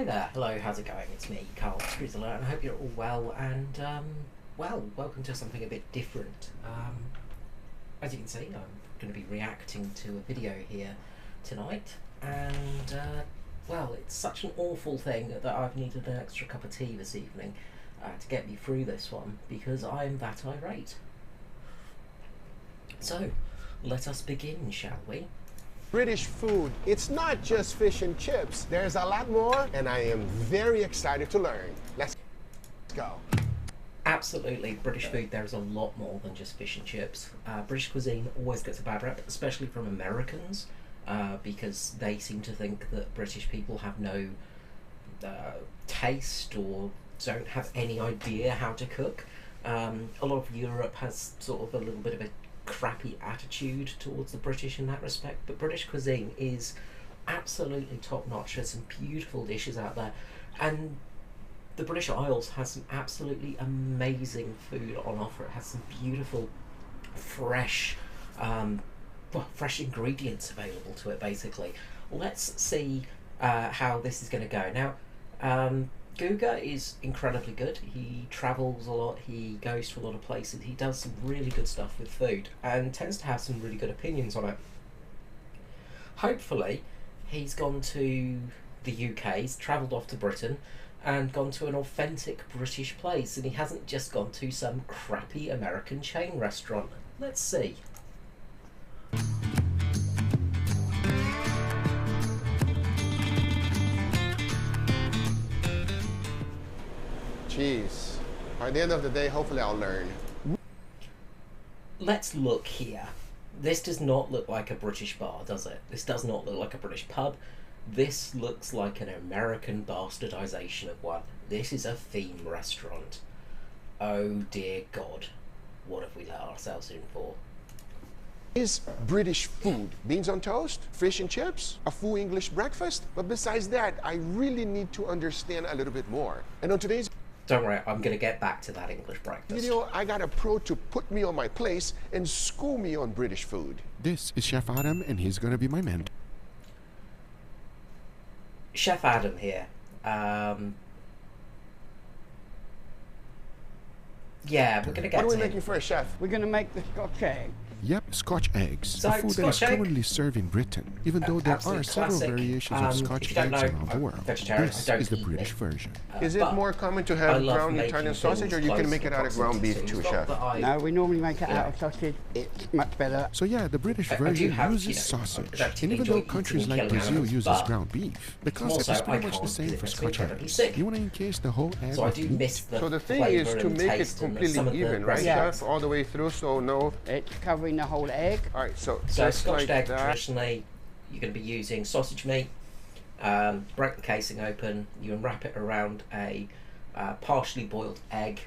Hi there, hello, how's it going? It's me, Carl Screwzler, and I hope you're all well, and, well, welcome to something a bit different. As you can see, I'm going to be reacting to a video here tonight, and, well, it's such an awful thing that I've needed an extra cup of tea this evening to get me through this one, because I'm that irate. So, let us begin, shall we? British food, it's not just fish and chips. There's a lot more, and I am very excited to learn. Let's go. Absolutely, British food, there is a lot more than just fish and chips. British cuisine always gets a bad rep, especially from Americans, because they seem to think that British people have no taste or don't have any idea how to cook. A lot of Europe has sort of a little bit of a crappy attitude towards the British in that respect, but British cuisine is absolutely top-notch. There's some beautiful dishes out there, and the British Isles has some absolutely amazing food on offer. It has some beautiful fresh fresh ingredients available to it, basically. Let's see how this is going to go. Now, Guga is incredibly good. He travels a lot, he goes to a lot of places, he does some really good stuff with food and tends to have some really good opinions on it. Hopefully he's gone to the UK, he's travelled off to Britain and gone to an authentic British place, and he hasn't just gone to some crappy American chain restaurant. Let's see. Jeez. By the end of the day, hopefully I'll learn. Let's look here. This does not look like a British bar, does it? This does not look like a British pub. This looks like an American bastardization of one. This is a theme restaurant. Oh dear God. What have we let ourselves in for? Is British food beans on toast, fish and chips, a full English breakfast? But besides that, I really need to understand a little bit more. And on today's Don't worry, I'm going to get back to that English breakfast. video, I got a pro to put me on my place and school me on British food. This is Chef Adam, and he's gonna be my mentor. Chef Adam here. Yeah, we're going to get What are we to making him. first, chef? We're going to make the Scotch egg. Yep, Scotch eggs, So, a food that is Scotch egg? commonly served in Britain, even though there are Absolute several classic. variations of If Scotch you don't eggs know, around the I'm world. vegetarian, This I don't is the eat British meat. version. Is it But more common to I have love ground making Italian things sausage, or you can close make it out of ground beef proximity too, to chef? not that I- No, we normally make it Yeah. out of sausage. It's much better. So yeah, the British I do version have, uses you know, sausage, I don't and even enjoy though eating countries and like killing Brazil animals, uses but ground beef, the concept also is I pretty much can't the same because for it makes me Scotch incredibly eggs. sick. You want to encase the whole egg So I with do meat. miss the So the thing is flavour to and make it taste and completely some of the even, right, recipes. chef? All the way through, so no... It's covering the whole egg. All right, so So just Scotch like egg, that. traditionally, you're going to be using sausage meat, break the casing open, you unwrap it around a partially boiled egg,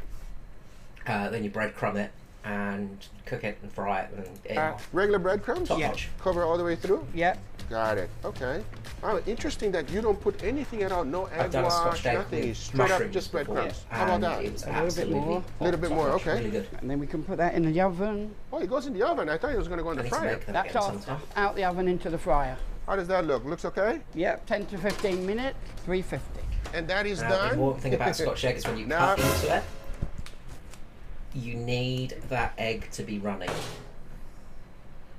then you breadcrumb it and cook it and fry it. And Regular breadcrumbs? Top Yeah. notch. Cover all the way through? Yep. Got it. Okay. Oh, interesting that you don't put anything at all. No I've egg done a wash, Scotch egg nothing. with It's straight up mushrooms just before, breadcrumbs. How about and that? It was A little bit absolutely more. A little bit top more, notch, okay. Really good. And then we can put that in the oven. Oh, it goes in the oven. I thought it was going to go in I the need to fryer. make them That's again off, sometime. out the oven into the fryer. How does that look? Looks okay? Yep, 10 to 15 minutes, 350. And that is Now, done? the important thing about Scotch egg is when you Now- cut into it, you need that egg to be running.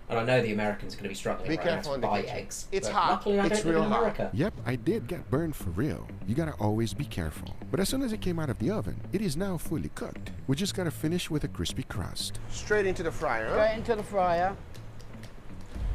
And I know the Americans are going to be struggling Be right now careful to in the buy kitchen. eggs. It's but hot. Luckily, I It's don't live real in hot. America. Yep, I did get burned for real. You gotta always be careful. But as soon as it came out of the oven, it is now fully cooked. We just gotta finish with a crispy crust. Straight into the fryer, huh? Straight into the fryer.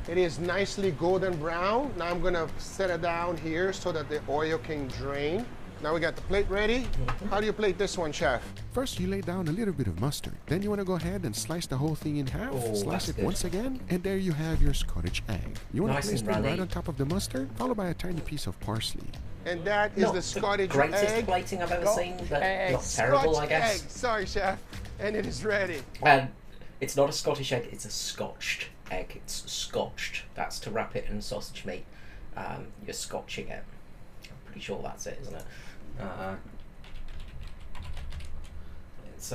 It is nicely golden brown. Now I'm going to set it down here so that the oil can drain. Now we got the plate ready. How do you plate this one, chef? First, you lay down a little bit of mustard. Then you want to go ahead and slice the whole thing in half. Oh, Slice that's it good. once again, and there you have your Scottish egg. You want Nice to place and them runny. right on top of the mustard, followed by a tiny piece of parsley. And that is Not the Scottish greatest egg. plating I've ever Scotch seen, but egg. not terrible, Scotch I guess. egg. Sorry, chef. And it is ready. And it's not a Scottish egg, it's a scotched egg. It's scotched. That's to wrap it in sausage meat. You're scotching it. I'm pretty sure that's it, isn't it? It's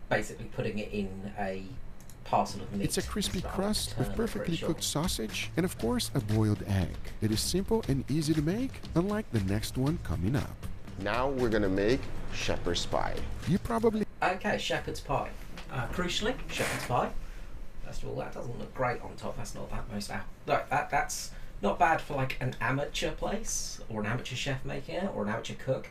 basically putting it in a parcel of meat. It's a crispy rather crust than with turn, perfectly pretty sure. cooked sausage and of course a boiled egg. It is simple and easy to make, unlike the next one coming up. Now we're gonna make shepherd's pie. You probably Okay, shepherd's pie. Crucially, shepherd's pie. First of all, that doesn't look great on top. That's not that most out. Look, that's not bad for like an amateur place or an amateur chef making it or an amateur cook.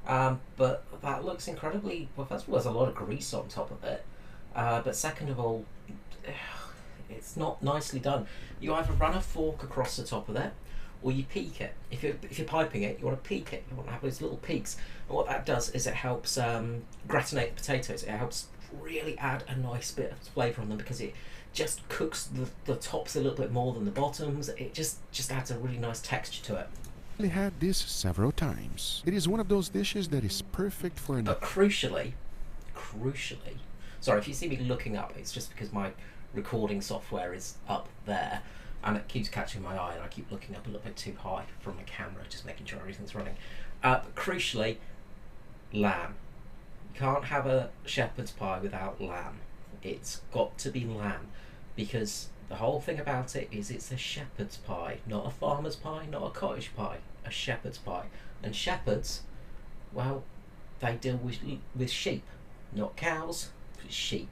But that looks incredibly. Well, first of all, there's a lot of grease on top of it. But second of all, it's not nicely done. You either run a fork across the top of it, or you peak it. If you're piping it, you want to peak it. You want to have those little peaks. And what that does is it helps gratinate the potatoes. It helps really add a nice bit of flavour on them because it just cooks the tops a little bit more than the bottoms. It just adds a really nice texture to it. had this several times. It is one of those dishes that is perfect for an... But crucially, sorry if you see me looking up, it's just because my recording software is up there and it keeps catching my eye and I keep looking up a little bit too high from my camera, just making sure everything's running. But crucially, lamb. You can't have a shepherd's pie without lamb. It's got to be lamb because the whole thing about it is it's a shepherd's pie, not a farmer's pie, not a cottage pie, a shepherd's pie. And shepherds, well, they deal with sheep, not cows, but sheep.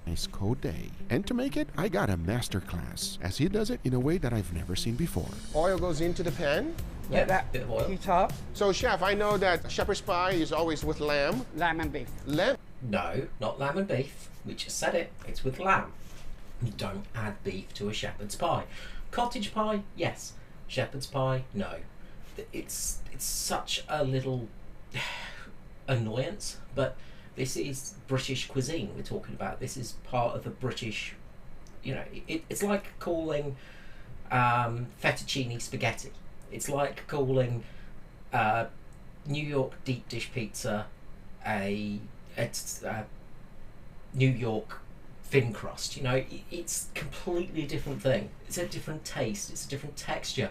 nice cold day. And to make it, I got a master class, as he does it in a way that I've never seen before. Oil goes into the pan. Yeah, Let bit of oil. that heat up. So, chef, I know that shepherd's pie is always with lamb. Lamb and beef. Lamb. No, not lamb and beef. We just said it. It's with lamb. You don't add beef to a shepherd's pie. Cottage pie, yes. Shepherd's pie, no. It's such a little annoyance, but this is British cuisine we're talking about. This is part of the British, you know, it's like calling fettuccine spaghetti. It's like calling New York deep dish pizza a New York thin crust. You know, it's completely different thing. It's a different taste. It's a different texture.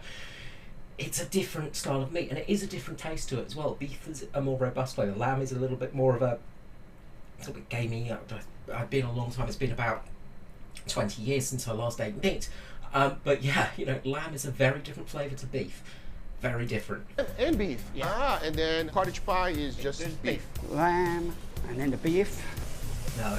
It's a different style of meat, and it is a different taste to it as well. Beef is a more robust flavour. Lamb is a little bit more of a little bit gamey. I've been a long time. It's been about 20 years since I last ate meat. But yeah, you know, lamb is a very different flavour to beef. Very different. And beef. Yeah. Ah, and then cottage pie is just There's beef. Lamb and then the beef. No.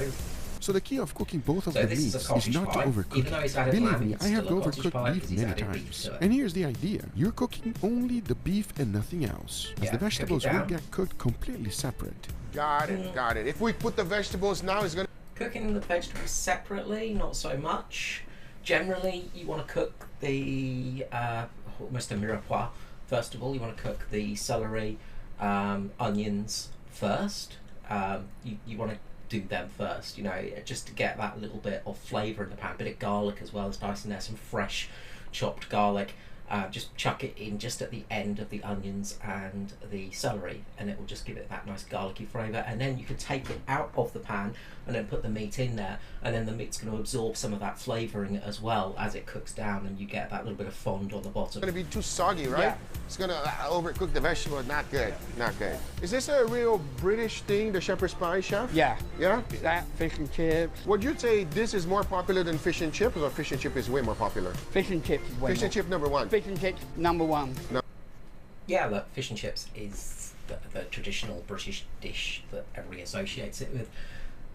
So the key of cooking both of So the this is meats a cottage is not pie. to overcook Even though he's it. added Believe lamb, me, it's I have still a cottage overcooked pie beef because he's many added beef times. to it. And here's the idea. You're cooking only the beef and nothing else, as Yeah, the cook it vegetables will down. get cooked completely separate. Got it, got it. If we put the vegetables now, it's gonna... Cooking the vegetables separately, not so much. Generally, you want to cook the almost a mirepoix. First of all, you want to cook the celery, onions first. You want to do them first, you know, just to get that little bit of flavour in the pan. A bit of garlic as well, as nice in there, some fresh chopped garlic. Just chuck it in just at the end of the onions and the celery, and it will just give it that nice garlicky flavour. And then you can take it out of the pan and then put the meat in there, and then the meat's going to absorb some of that flavouring as well as it cooks down, and you get that little bit of fond on the bottom. gonna be too soggy, right? Yeah. It's gonna overcook the vegetables. Not good, not good. Is this a real British thing, the shepherd's pie, chef? Yeah. Yeah? That, fish and chips. Would you say this is more popular than fish and chips, or fish and chip is way more popular? Fish and chips is way Fish more. and chip number one. Fish and chips, number one. Yeah, look, fish and chips is the traditional British dish that everybody associates it with.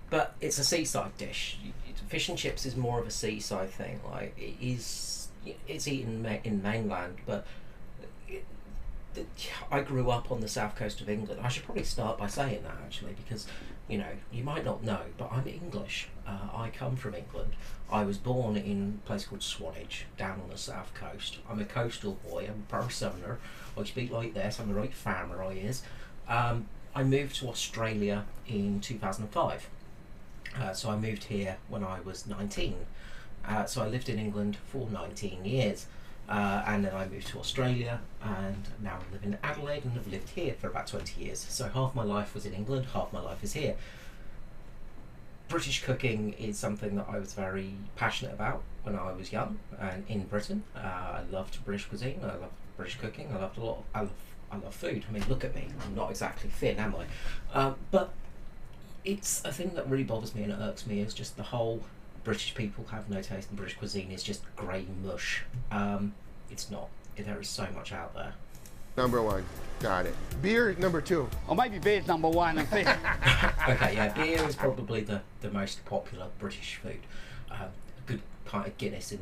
But it's a seaside dish. Fish and chips is more of a seaside thing. Like, it's eaten in mainland, but I grew up on the south coast of England. I should probably start by saying that, actually, because, you know, you might not know, but I'm English. I come from England. I was born in a place called Swanage, down on the south coast. I'm a coastal boy. I'm a pro-southerner. I speak like this. I'm a right farmer, I is. I moved to Australia in 2005. So I moved here when I was 19. So I lived in England for 19 years. And then I moved to Australia, and now I live in Adelaide, and I've lived here for about 20 years. So half my life was in England, half my life is here. British cooking is something that I was very passionate about when I was young and in Britain. I loved British cuisine, I loved British cooking, I loved a lot of, I love food. I mean, look at me, I'm not exactly thin, am I? But It's a thing that really bothers me and irks me is just the whole British people have no taste in British cuisine is just grey mush. It's not. There is so much out there. Number one. Got it. Beer, number two. Or maybe beer's number one and fish. Okay, yeah, beer is probably the most popular British food. A good pint of Guinness in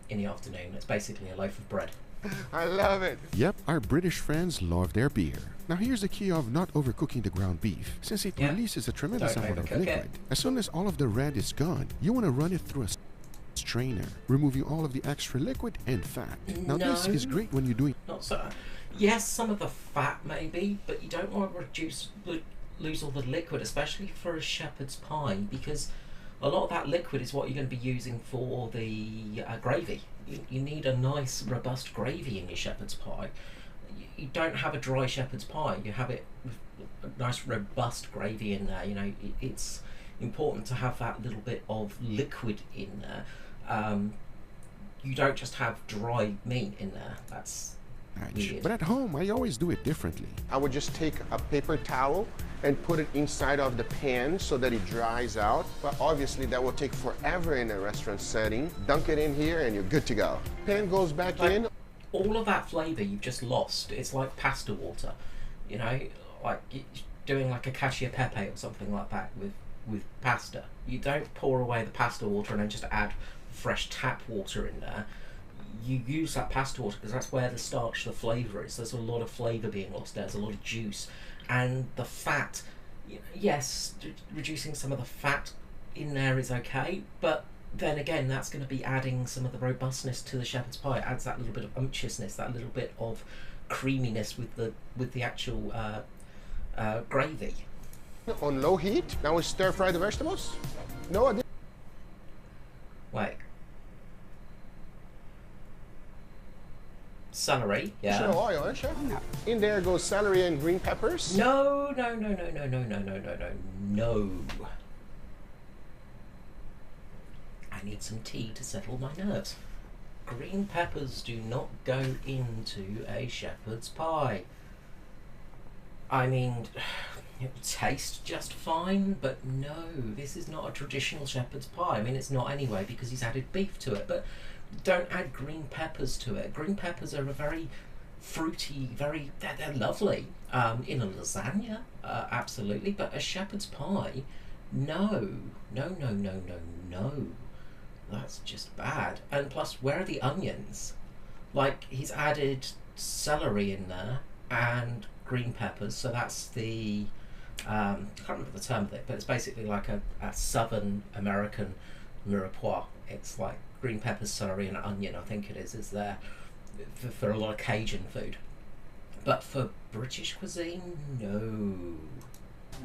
the afternoon. It's basically a loaf of bread. I love it. Yep, our British friends love their beer. Now here's the key of not overcooking the ground beef, since it Yeah. releases a tremendous Don't amount of overcook liquid. it. As soon as all of the red is gone, you want to run it through a strainer, removing all of the extra liquid and fat. Now this No. is great when you're doing Not so. Yes, some of the fat maybe, but you don't want to lose all the liquid, especially for a shepherd's pie, because a lot of that liquid is what you're going to be using for the gravy. You need a nice, robust gravy in your shepherd's pie. You don't have a dry shepherd's pie. You have it with a nice, robust gravy in there. You know, it's important to have that little bit of liquid in there. You don't just have dry meat in there. That's weird. But at home, I always do it differently. I would just take a paper towel and put it inside of the pan so that it dries out. But obviously that will take forever in a restaurant setting. Dunk it in here and you're good to go. Pan goes back in. All of that flavour you've just lost. It's like pasta water, you know, like doing like a cacio e pepe or something like that with pasta. You don't pour away the pasta water and then just add fresh tap water in there. You use that pasta water because that's where the starch, the flavour is. There's a lot of flavour being lost there. There's a lot of juice. And the fat, yes, reducing some of the fat in there is okay, but then again, that's going to be adding some of the robustness to the shepherd's pie. It adds that little bit of unctuousness, that little bit of creaminess with the actual gravy. On low heat. Now we stir fry the vegetables. No, I didn't. Wait. Celery, yeah. Additional oil, eh, chef? No. In there goes celery and green peppers. No. I need some tea to settle my nerves. Green peppers do not go into a shepherd's pie. I mean, it will taste just fine, but no, this is not a traditional shepherd's pie. I mean, it's not anyway because he's added beef to it, but don't add green peppers to it. Green peppers are a very fruity, they're lovely in a lasagna, absolutely, but a shepherd's pie, no. That's just bad. And plus, where are the onions? Like, he's added celery in there and green peppers, so that's the I can't remember the term of it, but it's basically like a southern American mirepoix. It's like green peppers, celery and onion, I think it is there for a lot of Cajun food. But for British cuisine, no.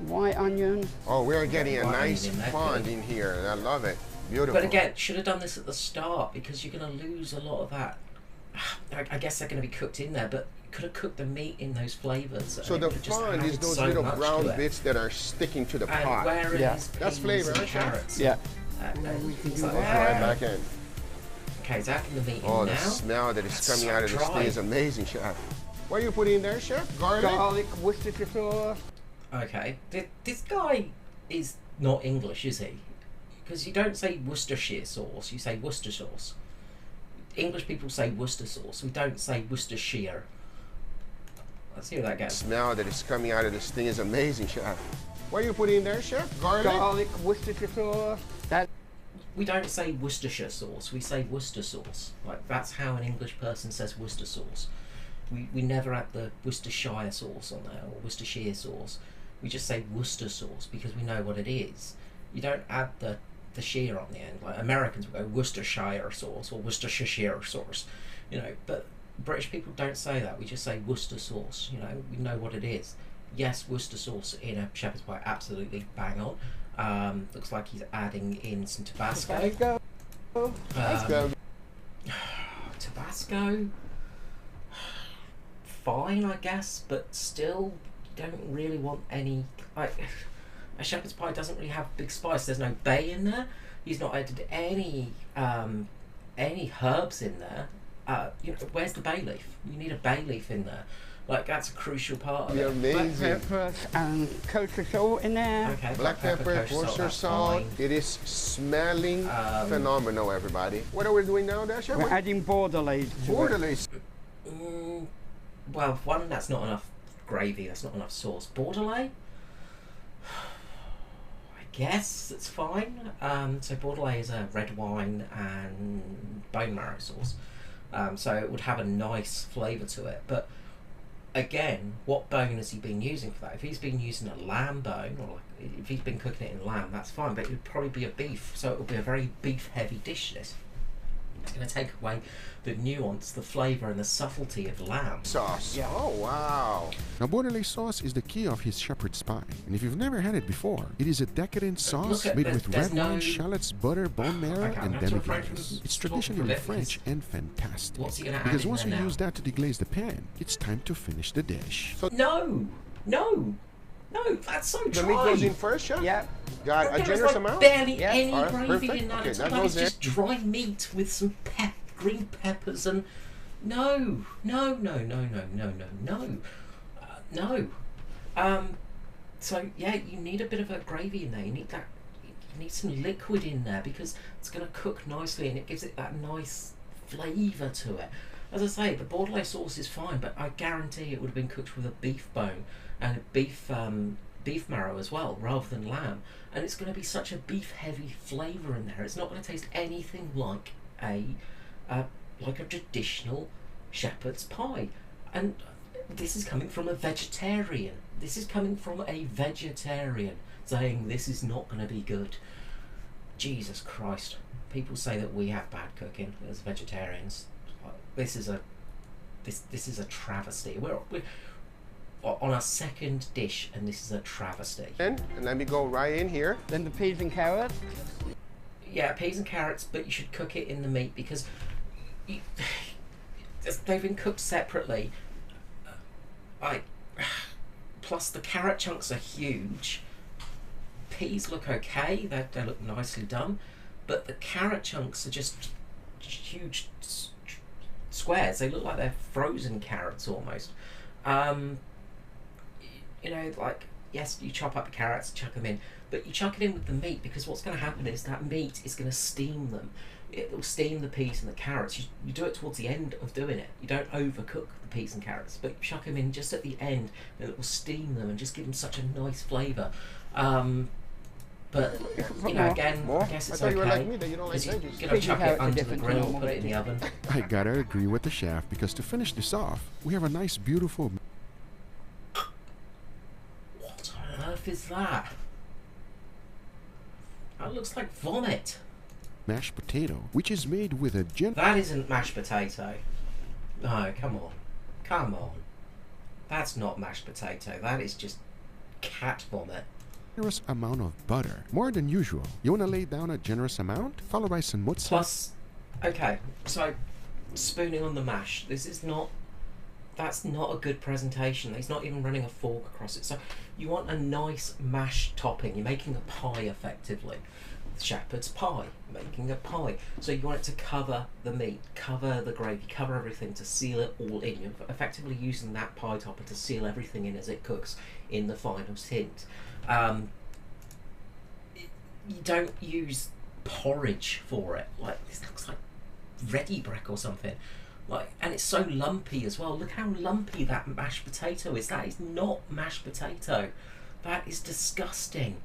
White onion. Oh, we're getting a White nice onion in there, fond good. in here. I love it. Beautiful. But again, should have done this at the start because you're going to lose a lot of that. I guess they're going to be cooked in there, but you could have cooked the meat in those flavours. So the fond is those little brown bits that are sticking to the And pot. where Yeah. is That's peas flavor, and huh, chef? carrots? Yeah. And can things do like that. Right that. back in. Okay, is that the meat Oh, in the now? smell that is That's coming so out of this dry. thing is amazing, chef. What are you putting in there, chef? Garlic? Garlic, Worcestershire sauce. Okay, this guy is not English, is he? Because you don't say Worcestershire sauce, you say Worcester sauce. English people say Worcester sauce, we don't say Worcestershire. Let's hear that again. The smell that is coming out of this thing is amazing, chef. What are you putting in there, chef? Garlic? Garlic, Worcestershire sauce. That We don't say Worcestershire sauce, we say Worcester sauce. Like, that's how an English person says Worcester sauce. We never add the Worcestershire sauce on there, or Worcestershire sauce. We just say Worcester sauce because we know what it is. You don't add the shire on the end. Like, Americans will go Worcestershire sauce or Worcestershire sauce, you know, but British people don't say that. We just say Worcester sauce, you know, we know what it is. Yes, Worcester sauce in a shepherd's pie, absolutely bang on. Looks like he's adding in some Tabasco. That's good. Tabasco, fine, I guess, but still, you don't really want any. Like, a shepherd's pie doesn't really have big spice. There's no bay in there. He's not added any herbs in there. You know, where's the bay leaf? You need a bay leaf in there. Like, that's a crucial part of You're it. Black amazing. pepper and kosher salt in there. Okay, Black pepper, kosher kosher that's salt. fine. It is smelling phenomenal, everybody. What are we doing now, Dasha? We're adding borderlays to it. Borderlays. Well, one, that's not enough gravy, that's not enough sauce. Bordelais? I guess it's fine. So Bordelais is a red wine and bone marrow sauce. So it would have a nice flavour to it. But again, what bone has he been using for that? If he's been using a lamb bone, or like, if he's been cooking it in lamb, that's fine. But it would probably be a beef, so it would be a very beef-heavy dish. This. It's going to take away the nuance, the flavour and the subtlety of lamb. Sauce. Yeah. Oh, wow. Now, Bordelais sauce is the key of his shepherd's pie, and if you've never had it before, it is a decadent sauce at- made there's- with there's red wine, no- shallots, butter, bone marrow, Okay, I'm and gonna have to refrain from demi-glaze. It's talking for a traditionally bit French and fantastic. What's he going to add Because in once there we now? use that to deglaze the pan, it's time to finish the dish. No! That's so The dry. meat goes in first, Chef? Yeah. Got a There is, generous like, amount? barely Yeah. any Alright, gravy perfect. in that. Okay, It's that like goes it's just dry meat with some green peppers and no. So yeah, you need a bit of a gravy in there. You need that. You need some liquid in there because it's going to cook nicely and it gives it that nice flavour to it. As I say, the Bordelais sauce is fine, but I guarantee it would have been cooked with a beef bone and a beef marrow as well, rather than lamb. And it's going to be such a beef-heavy flavour in there. It's not going to taste anything like a traditional shepherd's pie. And this is coming from a vegetarian. This is coming from a vegetarian saying this is not going to be good. Jesus Christ! People say that we have bad cooking as vegetarians. This is a travesty. We're on our second dish, and this is a travesty. And let me go right in here. Then the peas and carrots. Yeah, peas and carrots, but you should cook it in the meat because they've been cooked separately. Plus the carrot chunks are huge. Peas look okay; they look nicely done, but the carrot chunks are just huge squares. They look like they're frozen carrots almost. You know, like, yes, you chop up the carrots, chuck them in, but you chuck it in with the meat because what's going to happen is that meat is going to steam them. It will steam the peas and the carrots. You do it towards the end of doing it. You don't overcook the peas and carrots, but you chuck them in just at the end and it will steam them and just give them such a nice flavour. But, you know, again, More? I guess I it's thought okay. you were like me, that you don't like You're veggies. going to Peas and chuck it carrots are under the different to grill, normal put it in the veggies. oven. I gotta agree with the chef because to finish this off, we have a nice, beautiful What on earth is that? That looks like vomit. mashed potato, which is made with a That isn't mashed potato. No, come on. Come on. That's not mashed potato. That is just cat vomit. generous amount of butter, more than usual. You wanna lay down a generous amount, followed by some mozzarella. Plus, okay, so spooning on the mash. That's not a good presentation. He's not even running a fork across it. So you want a nice mash topping. You're making a pie effectively. Shepherd's pie, making a pie. So you want it to cover the meat, cover the gravy, cover everything to seal it all in. You're effectively using that pie topper to seal everything in as it cooks in the final tint. You don't use porridge for it. Like, this looks like ready brick or something. Like, and it's so lumpy as well. Look how lumpy that mashed potato is. That is not mashed potato. That is disgusting.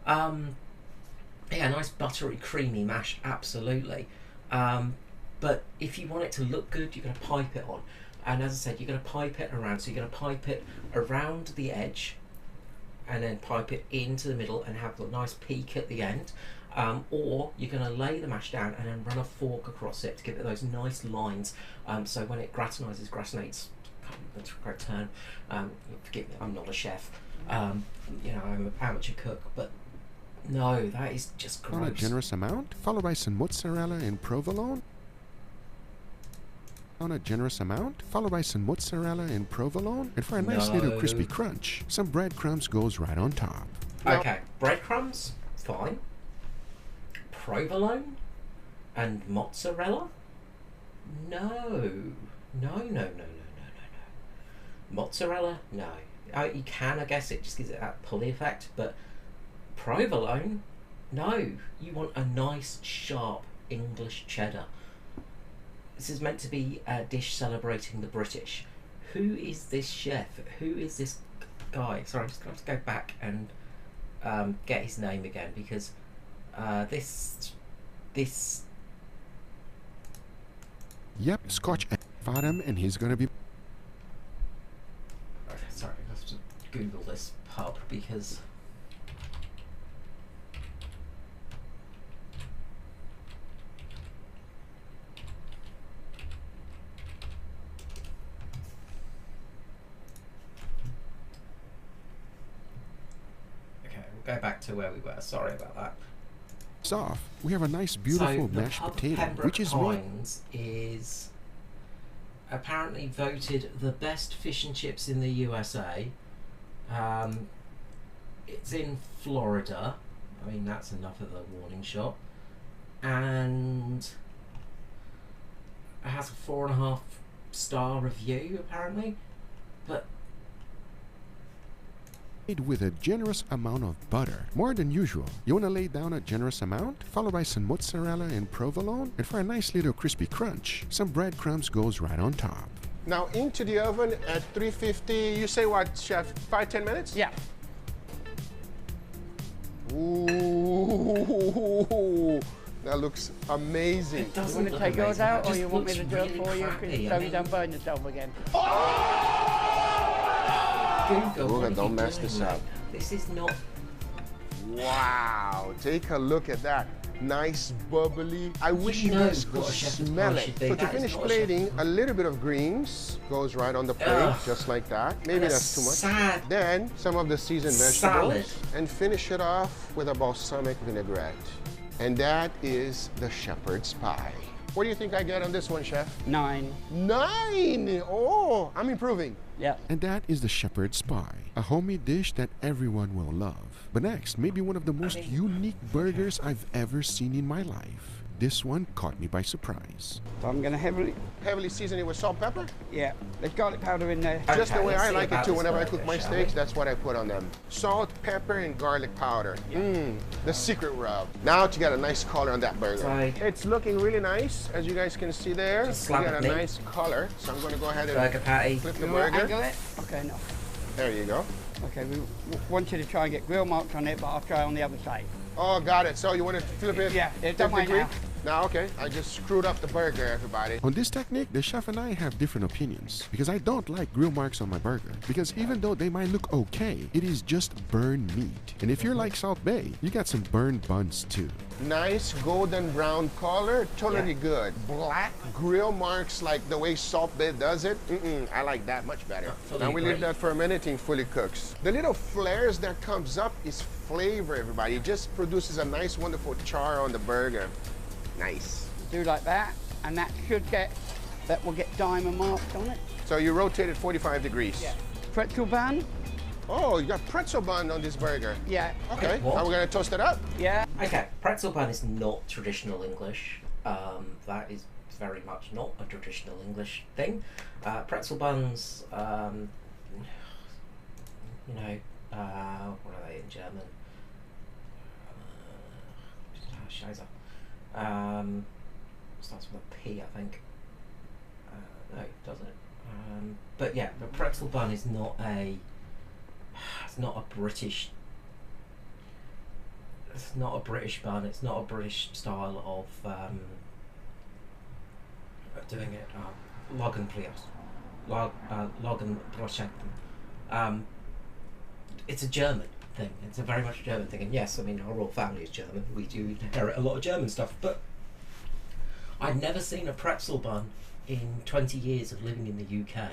Yeah, nice buttery, creamy mash, absolutely. But if you want it to look good, you're going to pipe it on. And as I said, you're going to pipe it around. So you're going to pipe it around the edge and then pipe it into the middle and have a nice peak at the end. Or you're going to lay the mash down and then run a fork across it to give it those nice lines. So when it gratinates, that's a great term. Forgive me, I'm not a chef. You know, I'm an amateur cook, but no, that is just On a gross. generous amount, followed by some mozzarella and provolone. On a generous amount, followed by some mozzarella and provolone. And for a nice little No. crispy crunch, some breadcrumbs goes right on top. Okay, breadcrumbs, fine. Provolone and mozzarella? No. Mozzarella? No. You can, I guess, it just gives it that pulley effect, but provolone? No. You want a nice, sharp English cheddar. This is meant to be a dish celebrating the British. Who is this chef? Who is this guy? Sorry, I'm just going to have to go back and get his name again, because this... Yep, Scotch Farham, and he's gonna be. Sorry, I have to Google this pub because. Okay, we'll go back to where we were. Sorry about that. Off, we have a nice, beautiful so mashed pub potato, Pembroke which is made. Pines is apparently voted the best fish and chips in the USA. It's in Florida. I mean, that's enough of a warning shot. And it has a 4.5 star review, apparently. But Made with a generous amount of butter, more than usual. You want to lay down a generous amount, followed by some mozzarella and provolone, and for a nice little crispy crunch, some breadcrumbs goes right on top. Now into the oven at 350, you say what, chef, 5-10 minutes? Yeah. Ooh, that looks amazing. it You doesn't want to look take yours amazing. out, It or just you want me looks to do it really for you, crappy. so I you mean, don't burn yourself again? Guga, what are don't you mess doing, this mate? up. This is not. Wow, take a look at that. Nice, bubbly. I wish you know guys could what a shepherd's smell pie it. should be. So to That is finish not a plating, shepherd's a little bit of greens goes right on the plate, Ugh. just like that. Maybe And a that's too much. sad Then some of the seasoned salad. vegetables, and finish it off with a balsamic vinaigrette. And that is the shepherd's pie. What do you think I get on this one, chef? 9. 9! Oh, I'm improving. Yeah. And that is the shepherd's pie, a homemade dish that everyone will love. But next, maybe one of the most unique burgers I've ever seen in my life. This one caught me by surprise. So I'm going to Heavily season it with salt, pepper. yeah, there's garlic powder in there. Okay, Just the way let's I see like it about too. this Whenever I burger, cook my shall steaks, we? that's what I put on them. Salt, pepper, and garlic powder. The secret rub. Now you got a nice color on that burger. Right. It's looking really nice, as you guys can see there. Just You slap got of a meat. nice color. So I'm going to go ahead and Burger patty. flip the You want to burger. angle it? Okay, no. There you go. Okay, we want you to try and get grill marks on it, but I'll try on the other side. Oh, got it. So you want to flip it? Yeah, don't 50 mind degree? now. Now, okay. I just screwed up the burger, everybody. On this technique, the chef and I have different opinions, because I don't like grill marks on my burger, because even though they might look okay, it is just burned meat. And if you're like South Bay, you got some burned buns too. Nice golden brown color, totally Yeah. good. Black grill marks like the way Salt Bay does it. I like that much better. fully Now we leave agree. that for a minute and fully cooks. The little flares that comes up is flavor, everybody. It just produces a nice, wonderful char on the burger. Nice. Do like that, and that will get diamond marks on it. So you rotate it 45 degrees. Yeah. Pretzel bun? Oh, you got pretzel bun on this burger. Yeah. Okay, What? now we're gonna toast it up. Yeah. Okay, pretzel bun is not traditional English. That is very much not a traditional English thing. Pretzel buns, you know, what are they in German? Scheiße. Starts with a P, I think. No, it doesn't. But yeah, the pretzel bun is not a. It's not a British. It's not a British bun. It's not a British style of doing it. Lagenpliers. It's a German thing. It's a very much a German thing. And yes, I mean our royal family is German. We do inherit a lot of German stuff. But I'd never seen a pretzel bun in 20 years of living in the UK.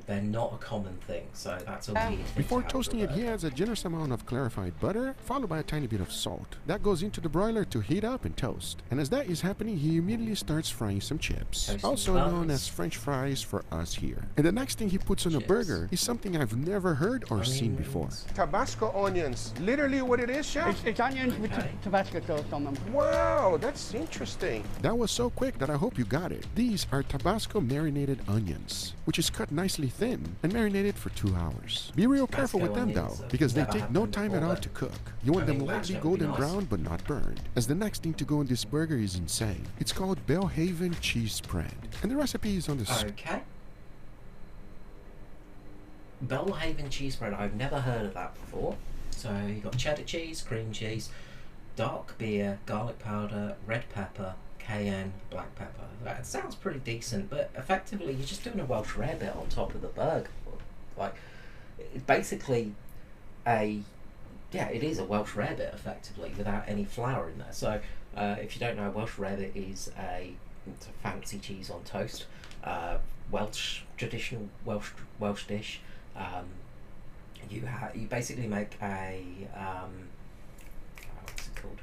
They're not a common thing, so that's a weird thing. Before to have toasting it, for a he burger. adds a generous amount of clarified butter, followed by a tiny bit of salt. That goes into the broiler to heat up and toast. And as that is happening, he immediately starts frying some chips, Toasting also known buns. as French fries for us here. And the next thing he puts on a Chips. burger is something I've never heard or seen before. Onions. Tabasco onions. Literally what it is, chef? It's onions with Okay. Tabasco sauce on them. Wow, that's interesting. That was so quick that I hope you got it. These are Tabasco marinated onions, which is cut cut nicely thin and marinate it for 2 hours. Be real careful with them though, because they take no time at all to cook. You want them lightly golden brown but not burned. As the next thing to go in this burger is insane. It's called Belhaven cheese spread, and the recipe is on the Okay. Belhaven cheese spread. I've never heard of that before. So you've got cheddar cheese, cream cheese, dark beer, garlic powder, red pepper, cayenne, black pepper. That sounds pretty decent, but effectively you're just doing a Welsh rarebit on top of the burger. Like, it's basically it is a Welsh rarebit effectively without any flour in there. So if you don't know, Welsh rarebit is it's a fancy cheese on toast, traditional Welsh dish. You basically make a what's it called?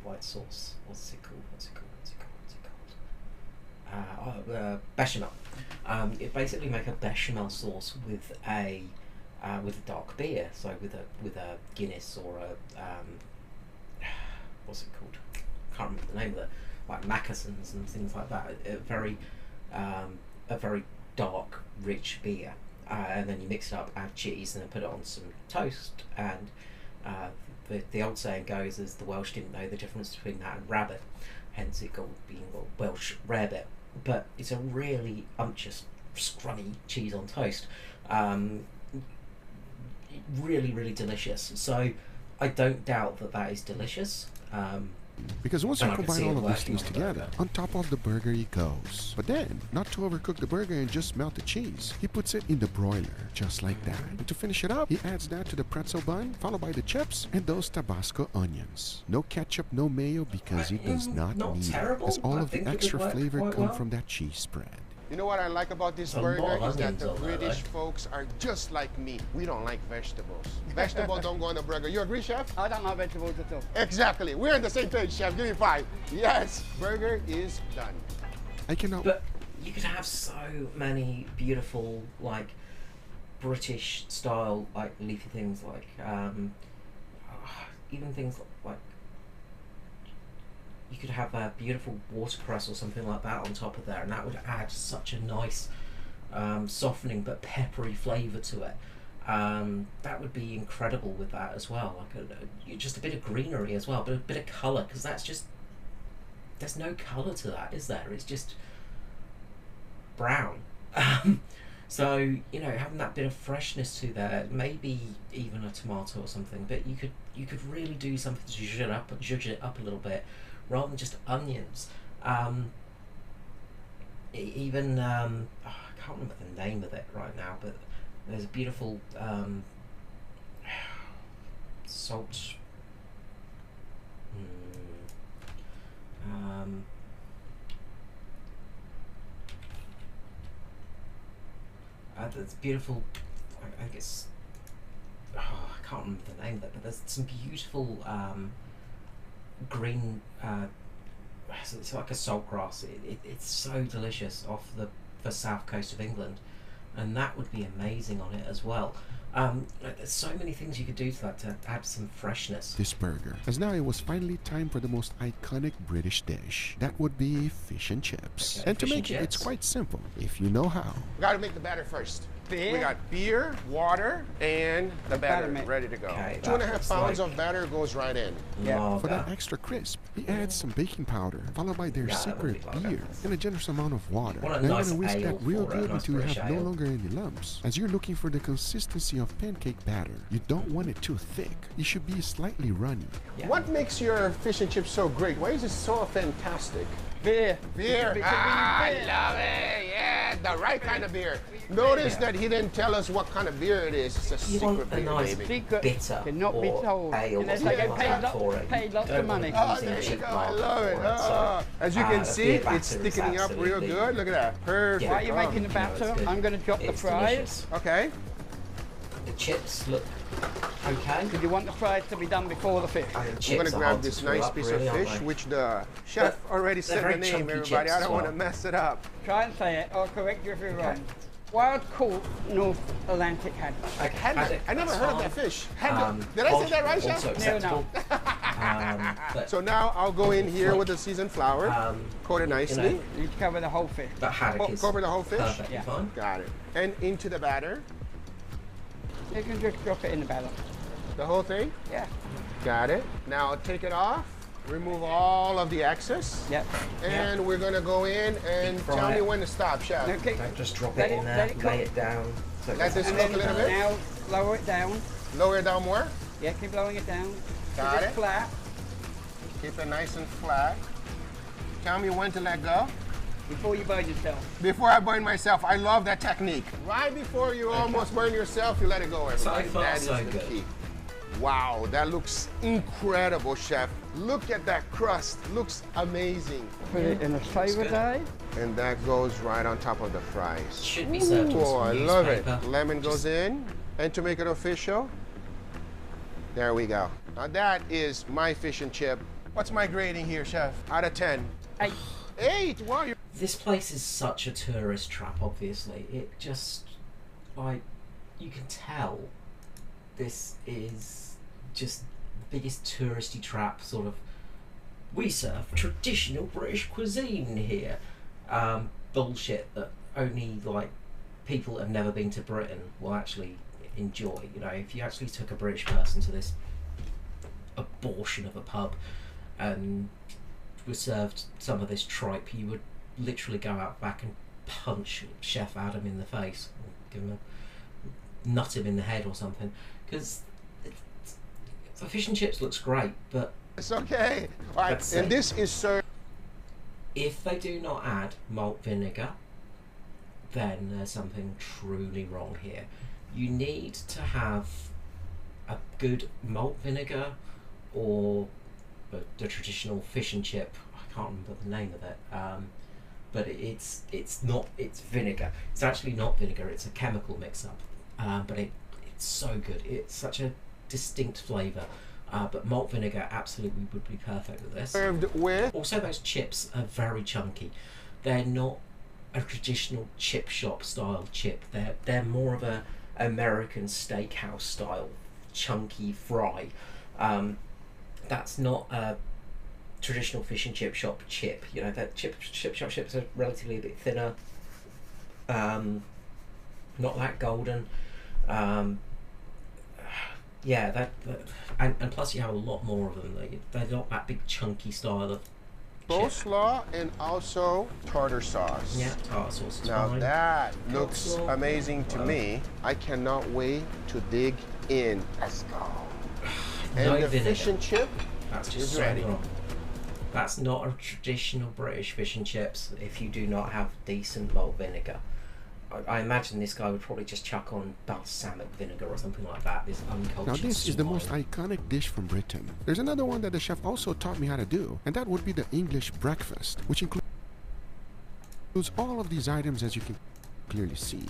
White sauce. What's it called? Bechamel. You basically make a bechamel sauce with a dark beer. So with a Guinness or a what's it called? Can't remember the name of it. Like Macassans and things like that. A very dark, rich beer. And then you mix it up, add cheese, and then put it on some toast. And the old saying goes is the Welsh didn't know the difference between that and rabbit, hence it being Welsh rarebit. But it's a really umptious, scrummy cheese on toast. Really, really delicious. So I don't doubt that is delicious. Because once you combine all of these things together, on top of the burger it goes. But then, not to overcook the burger and just melt the cheese, he puts it in the broiler, just like that. And to finish it up, he adds that to the pretzel bun, followed by the chips and those Tabasco onions. No ketchup, no mayo, because he does not need it, as all of the extra flavor come from that cheese spread. You know what I like about this burger is that the British folks are just like me. We don't like vegetables. Vegetables don't go on the burger. You agree, Chef? I don't like vegetables at all. Exactly. We're on the same page, Chef. Give me 5. Yes, burger is done. I cannot... But you could have so many beautiful, like, British style, like, leafy things, like, even things like, you could have a beautiful watercress or something like that on top of there, and that would add such a nice softening but peppery flavour to it. That would be incredible with that as well. Like just a bit of greenery as well, but a bit of colour, because there's no colour to that, is there? It's just brown. So having that bit of freshness to there, maybe even a tomato or something, but you could really do something to zhuzh it up a little bit, rather than just onions. I can't remember the name of it right now, but there's a beautiful salt. That's beautiful. I think it's. I can't remember the name of it, but there's some beautiful green. It's like a saltgrass. It's so delicious off the south coast of England, and that would be amazing on it as well. There's so many things you could do to that to add some freshness. This burger, as now it was finally time for the most iconic British dish. That would be fish and chips. Okay, and to make it, it's quite simple, if you know how. We got to make the batter first. Beer? We got beer, water, and the batter ready to go. Okay, 2.5 pounds of batter goes right in. Yeah. For that extra crisp, he adds some baking powder, followed by their secret beer, and a generous amount of water. Want a Now nice you're gonna whisk ale that real for it, good nice until you British have no ale. longer any lumps. As you're looking for the consistency of pancake batter, you don't want it too thick. It should be slightly runny. Yeah. What makes your fish and chips so great? Why is it so fantastic? Beer. Beer. I love it. Yeah, the right kind of beer. Notice that he didn't tell us what kind of beer it is. It's a You secret want a beer, nice baby. Secret. bitter Cannot be or told. ale or Unless something they like get that for it. paid lots Don't of want money. to Oh, use there any you cheap go. I market love it. for so, As you can see, beer it's batter is sticking up real absolutely- good. Look at that. Perfect. While you're Oh. making the batter, it's good. I'm going to drop the It's fries. delicious. Okay. The chips look okay. Did you want the fries to be done before the fish? I mean, We're chips going are to grab hard to this screw nice up, piece really, of aren't fish, they? which the chef already they're said the very name, chunky everybody. chips I as don't want to well. mess it up. Try and say it, I'll correct you if you're wrong. Wild caught North Atlantic haddock. Okay, Haddock. I never that's heard of fine. that fish. Haddock. Did I say that right, Also chef? acceptable. But, So now I'll go in here Like, with the seasoned flour, coat it nicely. you know, You cover the whole fish. but haddock is Cover the whole fish? perfectly Yeah. fine. Got it. And into the batter, You can just drop it in the batter. the whole thing. Yeah. Got it. Now I'll take it off, remove all of the excess, Yep. and we're gonna go in and Deep fry tell me it. when to stop, chef. Okay. Don't just drop Let it in it- there, let it cook. lay it down. So it Let gets this And cook then a little bit. now lower it down. Lower it down more. Yeah, keep lowering it down. Got Keep it. flat. Keep it nice and flat. Tell me when to let go. Before you burn yourself. Before I burn myself, I love that technique. Right before you almost burn yourself, you let it go, everybody. far, That is so the good. key. Wow, that looks incredible, chef. Look at that crust. Looks amazing. Put it in a saver good. day. And that goes right on top of the fries. should be served Oh, on I some love it. newspaper. Lemon goes in. And to make it official, there we go. Now that is my fish and chip. What's my grading here, chef? Out of 10. 8. 8. Wow, you're This place is such a tourist trap, obviously. It just, like, you can tell this is just the biggest touristy trap, sort of. We serve traditional British cuisine here. Bullshit that only, like, people that have never been to Britain will actually enjoy. You know, if you actually took a British person to this abortion of a pub and was served some of this tripe, you would literally go out back and punch Chef Adam in the face, or give him a nut him in the head or something, because the fish and chips looks great, but It's okay. All right, Let's and see. this is served. if they do not add malt vinegar, then there's something truly wrong here. You need to have a good malt vinegar or the traditional fish and chip. I can't remember the name of it, but it's vinegar. It's actually not vinegar. It's a chemical mix-up, but it's so good. It's such a distinct flavour. But malt vinegar absolutely would be perfect with this. Served with Also, those chips are very chunky. They're not a traditional chip shop style chip. They're more of a American steakhouse style chunky fry. That's not a traditional fish and chip shop chip. You know, that chip shop chips are relatively a bit thinner. Not that golden. Yeah, and plus you have a lot more of them. They're not that big chunky style of chip. coleslaw and also tartar sauce. Yeah, tartar sauce is Now fine. that looks Coleslaw. amazing to me. I cannot wait to dig in. Let's go. No And the vinegar. fish and chip That's is just so ready. wrong. That's not a traditional British fish and chips if you do not have decent malt vinegar. I imagine this guy would probably just chuck on balsamic vinegar or something like that. This uncultured Now this is the most swine. iconic dish from Britain. There's another one that the chef also taught me how to do, and that would be the English breakfast, which includes all of these items as you can clearly see.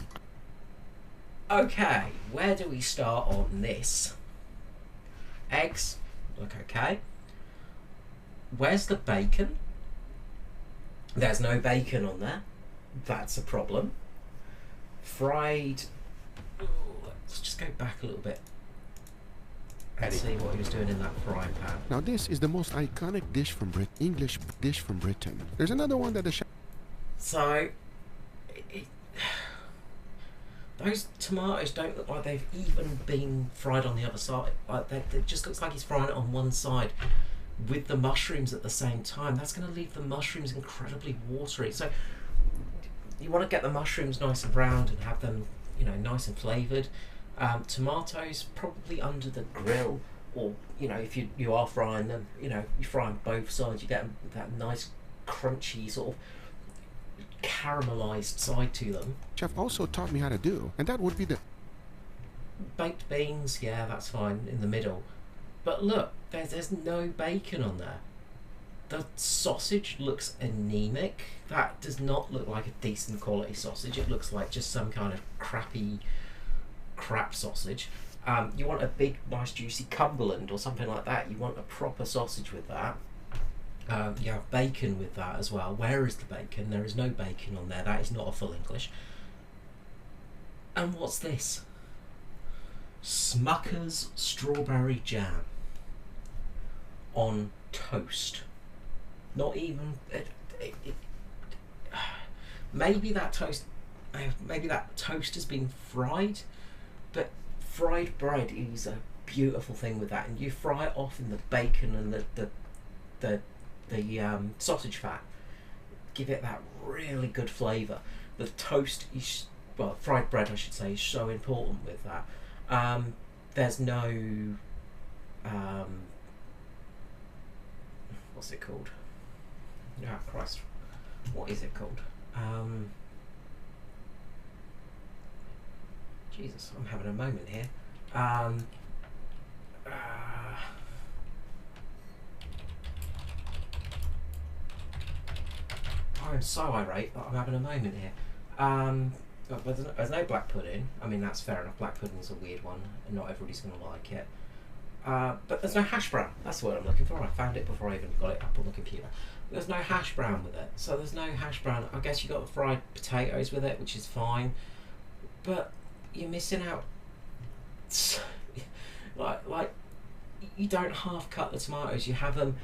Okay, where do we start on this? Eggs, look okay. Where's the bacon? There's no bacon on there. That's a problem. Fried. Ooh, let's just go back a little bit and see what he was doing in that frying pan. Now this is the most iconic dish from English dish from Britain. There's another one that the chef So, those tomatoes don't look like they've even been fried on the other side. Like it just looks like he's frying it on one side with the mushrooms at the same time. That's going to leave the mushrooms incredibly watery. So, you want to get the mushrooms nice and browned and have them, you know, nice and flavoured. Tomatoes probably under the grill, or you know, if you are frying them, you know, you fry on both sides, you get that nice crunchy sort of caramelized side to them. chef also taught me how to do, and that would be the Baked beans, yeah, that's fine in the middle. But look, there's no bacon on there. The sausage looks anemic. That does not look like a decent quality sausage. It looks like just some kind of crappy crap sausage. You want a big, nice, juicy Cumberland or something like that. You want a proper sausage with that. You have bacon with that as well. Where is the bacon? There is no bacon on there. That is not a full English. And what's this? Smucker's strawberry jam. on toast. Not even maybe that toast has been fried, but fried bread is a beautiful thing with that, and you fry it off in the bacon and the sausage fat, give it that really good flavour. The toast is, well, fried bread I should say, is so important with that. There's no what's it called? Oh Christ, what is it called? Jesus, I'm having a moment here. I'm so irate that I'm having a moment here. There's no black pudding. I mean, that's fair enough. Black pudding's a weird one, and not everybody's going to like it. But there's no hash brown. That's the word I'm looking for. I found it before I even got it up on the computer. There's no hash brown with it. So there's no hash brown. I guess you got the fried potatoes with it, which is fine. But you're missing out. Like you don't half cut the tomatoes. You have them.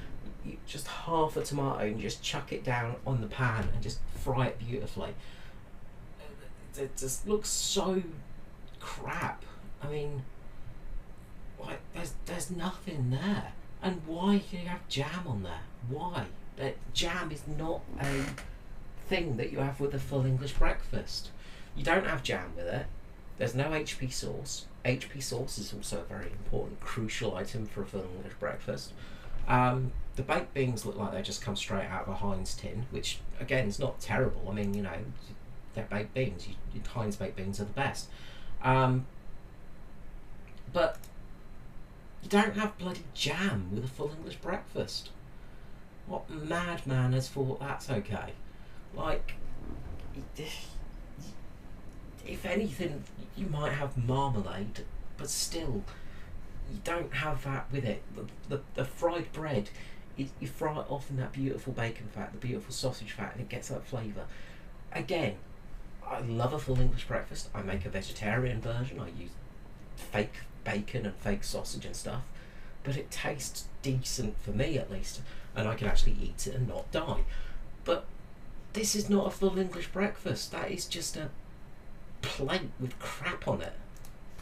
You just half a tomato and just chuck it down on the pan and just fry it beautifully. It just looks so crap. I mean, like there's nothing there. And why do you have jam on there? Why? Jam is not a thing that you have with a full English breakfast. You don't have jam with it. There's no HP sauce. HP sauce is also a very important, crucial item for a full English breakfast. The baked beans look like they just come straight out of a Heinz tin, which again is not terrible. I mean, you know, they're baked beans. Heinz baked beans are the best. But you don't have bloody jam with a full English breakfast. What madman has thought that's okay? Like, if anything, you might have marmalade, but still, you don't have that with it. The fried bread, you fry it off in that beautiful bacon fat, the beautiful sausage fat, and it gets that flavour. Again, I love a full English breakfast. I make a vegetarian version. I use fake bacon and fake sausage and stuff, but it tastes decent for me at least, and I can actually eat it and not die. But this is not a full English breakfast. That is just a plate with crap on it.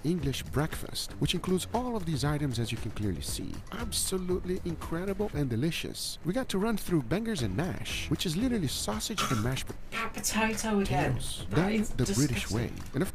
English breakfast, which includes all of these items as you can clearly see. Absolutely incredible and delicious. We got to run through bangers and mash, which is literally sausage and mashed That potato again. potatoes, done the British way. And of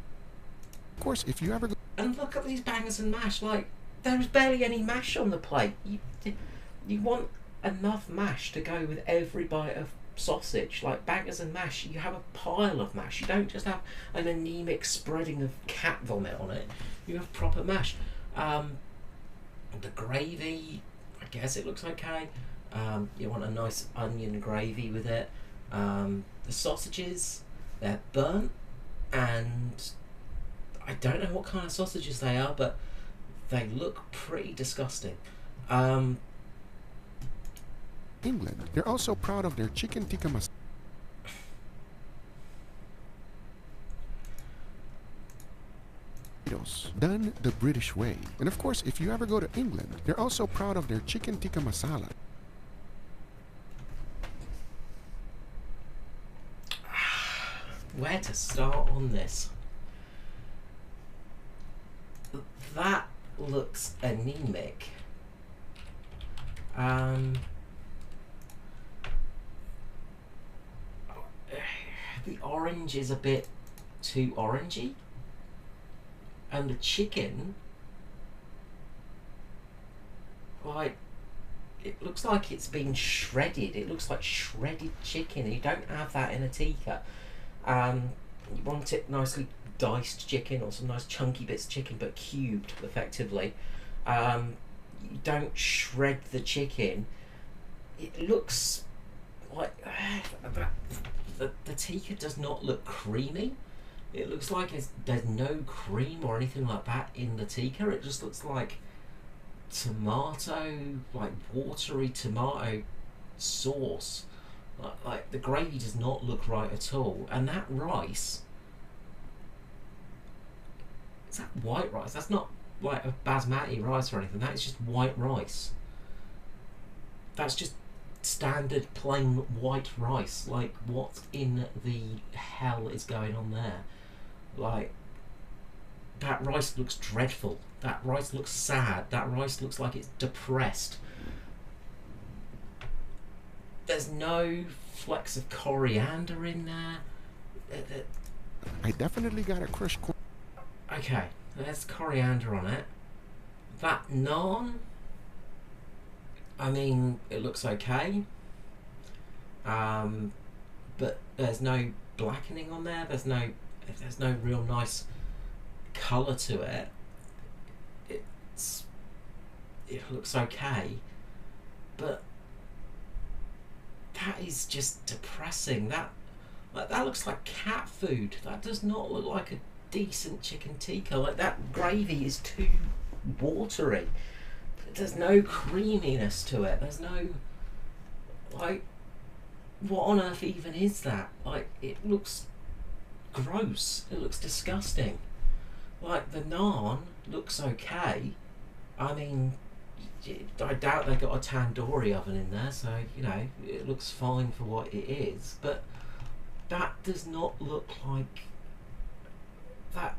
course, if you ever go... And look at these bangers and mash, like, there's barely any mash on the plate. You want enough mash to go with every bite of sausage. Like bangers and mash, you have a pile of mash. You don't just have an anemic spreading of cat vomit on it. You have proper mash. The gravy, I guess it looks okay. You want a nice onion gravy with it. The sausages, they're burnt, and I don't know what kind of sausages they are, but they look pretty disgusting. England, they're also proud of their chicken tikka masala. Done the British way. And of course, if you ever go to England, they're also proud of their chicken tikka masala. Where to start on this? That looks anemic. The orange is a bit too orangey, and the chicken, like, it looks like it's been shredded. It looks like shredded chicken. You don't have that in a tikka. You want it nicely diced chicken, or some nice chunky bits of chicken, but cubed effectively. You don't shred the chicken. It looks like the tikka does not look creamy. It looks like there's no cream or anything like that in the tikka. It just looks like tomato, like watery tomato sauce. Like the gravy does not look right at all. And that rice, is that white rice? That's not like a basmati rice or anything. That is just white rice. that's just standard plain white rice. Like, what in the hell is going on there? Like, that rice looks dreadful. That rice looks sad. That rice looks like it's depressed. There's no flecks of coriander in there. I definitely got a crushed corn. Okay, there's coriander on it. That naan, I mean, it looks okay. But there's no blackening on there. There's no real nice colour to it. It looks okay, but that is just depressing. That looks like cat food. That does not look like a decent chicken tikka. Like, that gravy is too watery. There's no creaminess to it. There's no, like, what on earth even is that? Like, it looks gross. It looks disgusting. Like, the naan looks okay. I mean, I doubt they got a tandoori oven in there, so, you know, it looks fine for what it is. But that does not look like that.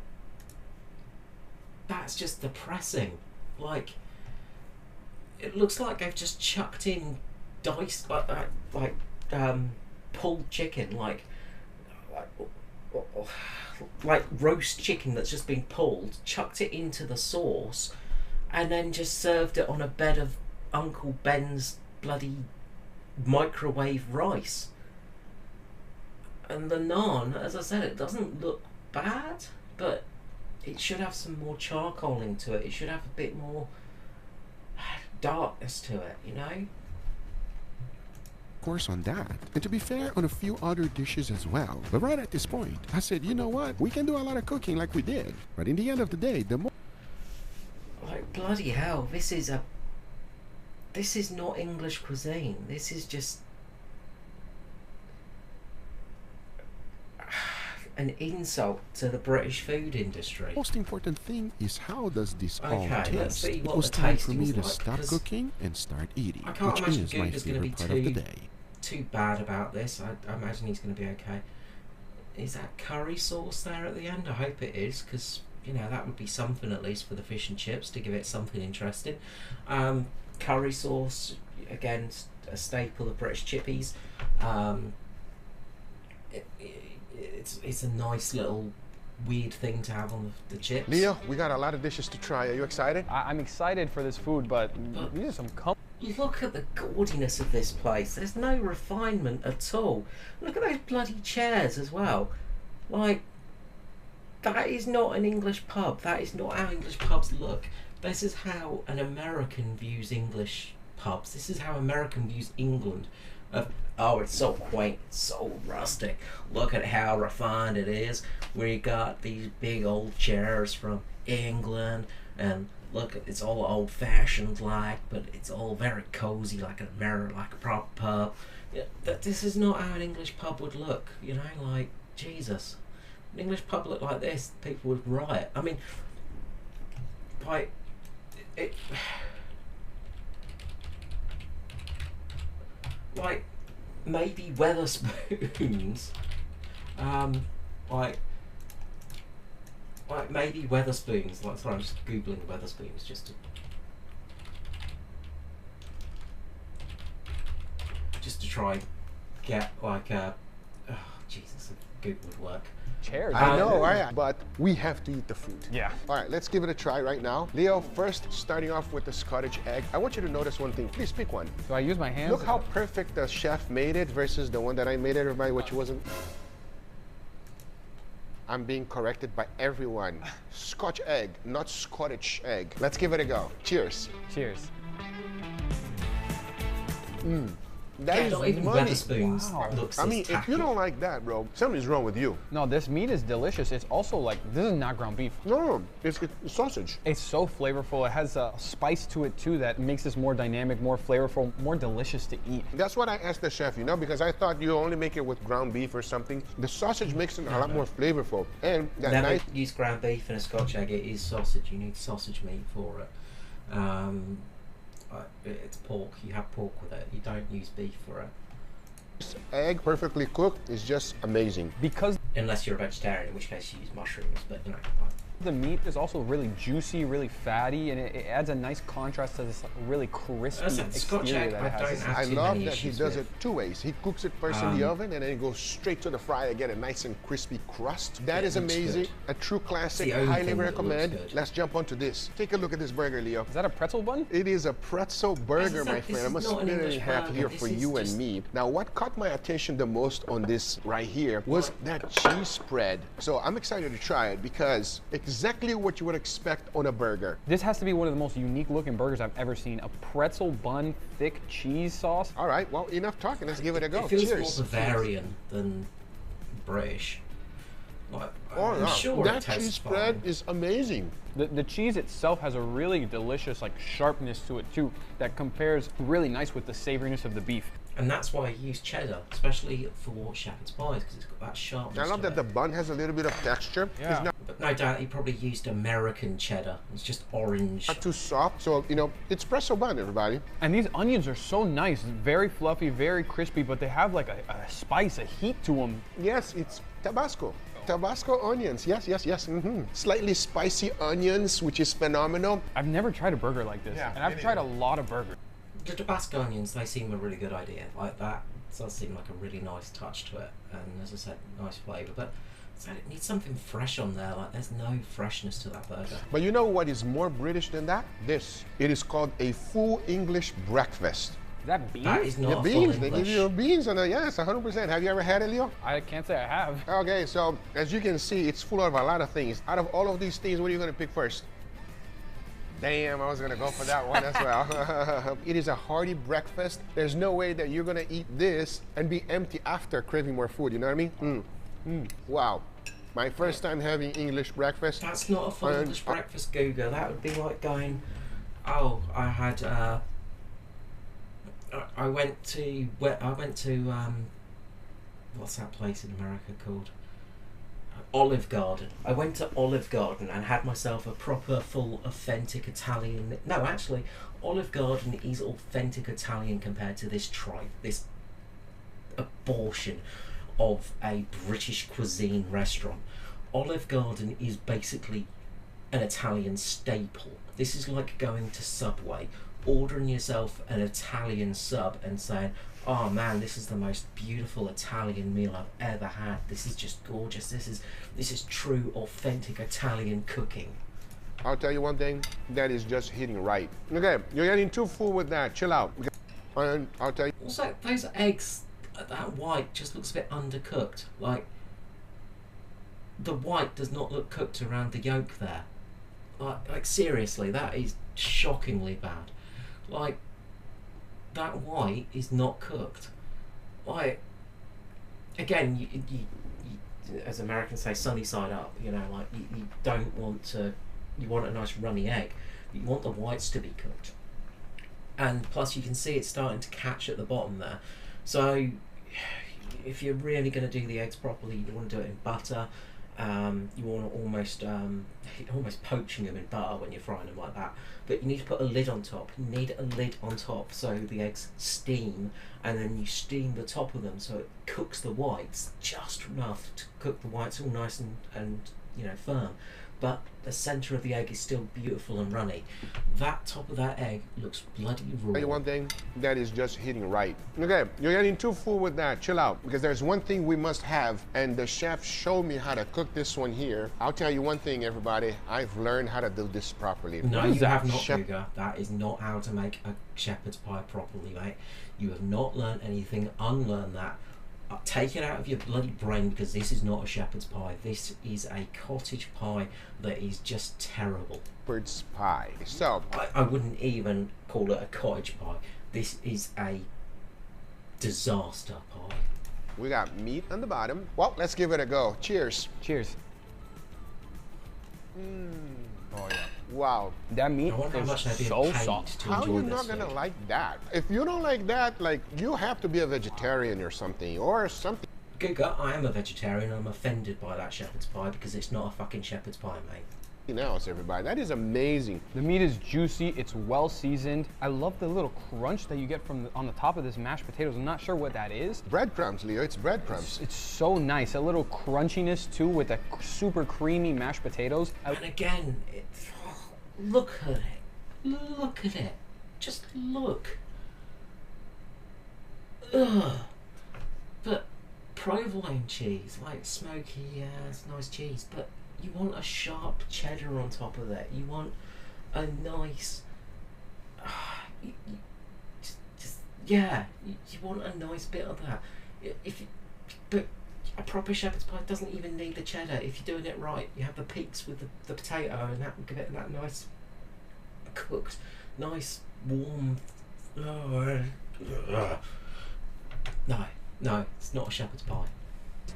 That's just depressing. Like, it looks like they've just chucked in diced like pulled chicken, like roast chicken that's just been pulled, chucked it into the sauce, and then just served it on a bed of Uncle Ben's bloody microwave rice. And the naan, as I said, it doesn't look bad, but it should have some more charcoaling to it. It should have a bit more darkness to it, you know? Course on that, and to be fair, on a few other dishes as well. But right at this point, I said, you know what, we can do a lot of cooking like we did, but in the end of the day, the more, like, bloody hell, this is not English cuisine. This is just an insult to the British food industry. most important thing is, how does this all Okay, let's taste? see It what was the time for me tasting's to like, stop because cooking and start eating, I can't which imagine is my Guga's gonna be favorite part of the too day. too bad about this. I imagine he's going to be okay. Is that curry sauce there at the end? I hope it is, because, you know, that would be something at least for the fish and chips to give it something interesting. Curry sauce, again, a staple of British chippies. It's a nice little weird thing to have on the chips. Leo, we got a lot of dishes to try. Are you excited? I'm excited for this food, but these are some You look at the gaudiness of this place. There's no refinement at all. Look at those bloody chairs as well. Like, that is not an English pub. That is not how English pubs look. This is how an American views English pubs. This is how American views England. Oh, it's so quaint, it's so rustic. Look at how refined it is. We got these big old chairs from England, and look, it's all old-fashioned like, but it's all very cozy, like an American, like a proper pub. Yeah, this is not how an English pub would look, you know, like, Jesus. An English pub looked like this, people would riot. I mean, like, like, maybe Weatherspoons, like maybe Weatherspoons, like, sorry, I'm just googling Weatherspoons just to try get like a, oh Jesus, if Google would work. chairs. I know, right? But we have to eat the food. Yeah. All right, let's give it a try right now. Leo, first, starting off with the Scottish egg. I want you to notice one thing. Please pick one. Do I use my hands? Look how perfect the chef made it versus the one that I made everybody, which wasn't. I'm being corrected by everyone. Scotch egg, not Scottish egg. Let's give it a go. Cheers. Cheers. That Yeah, is not even money. Weatherspoons Wow. looks I as mean, if tacky. you don't like that, bro, something's wrong with you. No, this meat is delicious. It's also like, this is not ground beef. No, it's sausage. It's so flavorful. It has a spice to it too that makes this more dynamic, more flavorful, more delicious to eat. That's what I asked the chef, you know, because I thought you only make it with ground beef or something. The sausage makes it a lot more flavorful. And that Never nice. use ground beef in a Scotch egg. It is sausage. You need sausage meat for it. It's pork. You have pork with it. You don't use beef for it. Egg perfectly cooked is just amazing. Because Unless you're a vegetarian, in which case you use mushrooms. But you know, the meat is also really juicy, really fatty, and it adds a nice contrast to this really crispy Listen, Scotch exterior egg, that I it has. don't have I too love many that he issues does with. it 2 ways. He cooks it first in the oven and then it goes straight to the fryer, get a nice and crispy crust. That It is looks amazing. good. A true classic. the only Highly thing that looks recommend. good. Let's jump onto this. Take a look at this burger, Leo. Is that a pretzel bun? It is a pretzel burger, As I my said, this friend. I'm is gonna not an split it in English half burger. here This for is you and just- me. Now, what caught my attention the most on this right here was that cheese spread. So I'm excited to try it because exactly what you would expect on a burger. This has to be one of the most unique looking burgers I've ever seen. A pretzel bun, thick cheese sauce. All right, well, enough talking. Let's give it a go. It feels Cheers. more Bavarian than British. Like, Oh, I'm yeah. sure that it tastes cheese spread fine. is amazing. The cheese itself has a really delicious like sharpness to it too that compares really nice with the savoriness of the beef. And that's why I use cheddar, especially for shepherd's pies, because it's got that sharpness. I love to that the it. bun has a little bit of texture. Yeah. It's not But no doubt he probably used American cheddar. It's just orange. too soft, so you know it's pretzel bun, everybody. And these onions are so nice, very fluffy, very crispy, but they have like a spice, a heat to them. Yes, it's Tabasco. Tabasco onions. Yes, yes, yes. Slightly spicy onions, which is phenomenal. I've never tried a burger like this, Yeah, and I've me tried a neither. lot of burgers. The Tabasco onions, they seem a really good idea. Like that does seem like a really nice touch to it, and as I said, nice flavour. But so it needs something fresh on there. Like there's no freshness to that burger. But you know what is more British than that? This. It is called a full English breakfast. Is that beef? That is not The full beans, they give English. you beans on it. Yes, 100%. Have you ever had it, Leo? I can't say I have. Okay, so as you can see, it's full of a lot of things. Out of all of these things, what are you going to pick first? Damn, I was going to go for that one as well. It is a hearty breakfast. There's no way that you're going to eat this and be empty after craving more food. You know what I mean? Wow. My first time having English breakfast. That's not a full And- English breakfast, Guga. That would be like going, oh, I had, I went to what's that place in America called? Olive Garden. I went to Olive Garden and had myself a proper, full, authentic Italian. No, actually, Olive Garden is authentic Italian compared to this this abortion of a British cuisine restaurant. Olive Garden is basically an Italian staple. This is like going to Subway, ordering yourself an Italian sub and saying, oh man, this is the most beautiful Italian meal I've ever had. This is just gorgeous. This is true, authentic Italian cooking. I'll tell you one thing, that is just hitting right. Okay, you're getting too full with that. Chill out. And I'll tell you, Also, those eggs, that white just looks a bit undercooked. Like, the white does not look cooked around the yolk there. Like seriously, that is shockingly bad. Like, that white is not cooked. Like, again, you as Americans say, sunny side up. You know, like you don't want to. You want a nice runny egg, but you want the whites to be cooked. And plus, you can see it's starting to catch at the bottom there. So, if you're really going to do the eggs properly, you want to do it in butter. You want to almost poaching them in butter when you're frying them like that. But you need to put a lid on top. You need a lid on top so the eggs steam, and then you steam the top of them so it cooks the whites just enough to cook the whites all nice and you know, firm. But the centre of the egg is still beautiful and runny. That top of that egg looks bloody raw. tell you one thing, that is just hitting right. Okay, you're getting too full with that. Chill out. Because there's one thing we must have, and the chef showed me how to cook this one here. I'll tell you one thing, everybody. I've learned how to do this properly. No, What is you that? have not, Shep- Guga. That is not how to make a shepherd's pie properly, mate. You have not learned anything. Unlearn that. Take it out of your bloody brain, because this is not a shepherd's pie. This is a cottage pie that is just terrible. Shepherd's pie. So, I wouldn't even call it a cottage pie. This is a disaster pie. we got meat on the bottom. Well, let's give it a go. Cheers. Cheers. Oh, yeah. Wow. That meat I wonder how much is they'd be so paid soft. to How enjoy you this not gonna food. like that? If you don't like that, like, you have to be a vegetarian or something. Guga, I am a vegetarian. I'm offended by that shepherd's pie because it's not a fucking shepherd's pie, mate. else, everybody. That is amazing. The meat is juicy, it's well seasoned. I love the little crunch that you get from on the top of this mashed potatoes. I'm not sure what that is. Breadcrumbs, Leo, it's breadcrumbs. It's so nice, a little crunchiness too with the super creamy mashed potatoes. And again, look at it. Look at it. Just look. Ugh. But provolone cheese, like smoky, yeah, it's nice cheese, but you want a sharp cheddar on top of that. You want a nice, you want a nice bit of that. But a proper shepherd's pie doesn't even need the cheddar. If you're doing it right, you have the peaks with the potato, and that will give it that nice cooked, nice warm. No, it's not a shepherd's pie.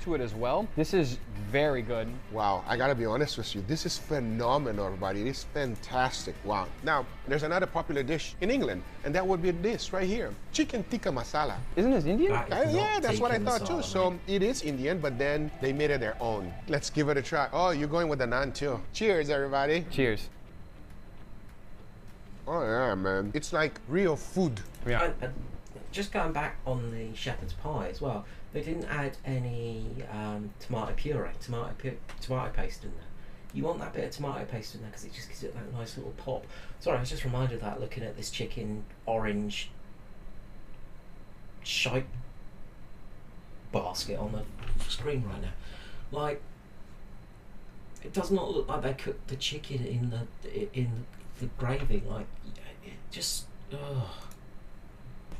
To it as well. This is very good. Wow, I gotta be honest with you. This is phenomenal, everybody. It is fantastic. Wow. Now, there's another popular dish in England, and that would be this right here. Chicken tikka masala. Isn't this Indian? Yeah, that's what I thought masala, too. So it is Indian, but then they made it their own. Let's give it a try. Oh, you're going with the naan too. Cheers, everybody. Cheers. Oh yeah, man. It's like real food. Yeah. And just going back on the shepherd's pie as well, they didn't add any tomato puree, tomato paste in there. You want that bit of tomato paste in there because it just gives it that nice little pop. Sorry, I was just reminded of that looking at this chicken orange shite basket on the screen right now. Like, it does not look like they cooked the chicken in the gravy. Like, it just, ugh.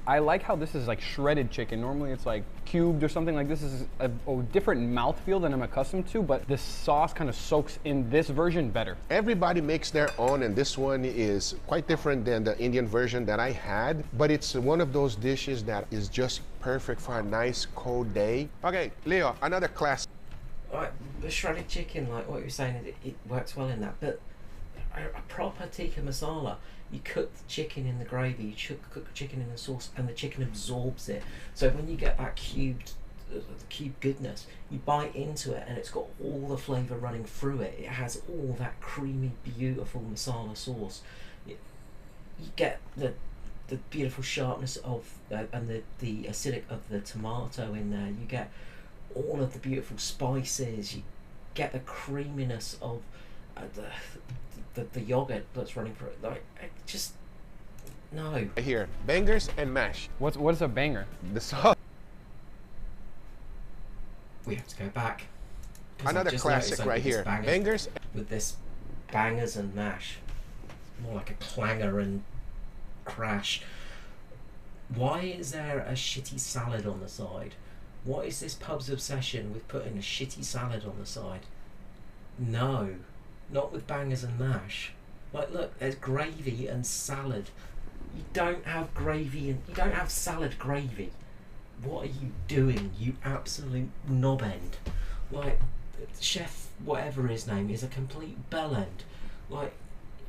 I like how this is like shredded chicken. Normally it's like cubed or something. Like this is a different mouthfeel than I'm accustomed to, but the sauce kind of soaks in this version better. Everybody makes their own, and this one is quite different than the Indian version that I had, but it's one of those dishes that is just perfect for a nice cold day. Okay, Leo, another classic. Like, the shredded chicken, like what you were saying, it works well in that, but a proper tikka masala, you cook the chicken in the gravy, you cook the chicken in the sauce, and the chicken absorbs it. So when you get that cubed goodness, you bite into it and it's got all the flavour running through it. It has all that creamy, beautiful masala sauce. You get the beautiful sharpness of and the acidic of the tomato in there. You get all of the beautiful spices. You get the creaminess of the yogurt that's running through it. Like, just no. Here, bangers and mash. What's a banger? The sauce. We have to go back. 'Cause Another I've just classic noticed right here. Bangers. With this bangers and mash, more like a clanger and crash. Why is there a shitty salad on the side? What is this pub's obsession with putting a shitty salad on the side? No, not with bangers and mash. Like, look, there's gravy and salad. You don't have gravy and you don't have salad gravy. What are you doing, you absolute knob end? Like, chef whatever his name is a complete bellend. Like,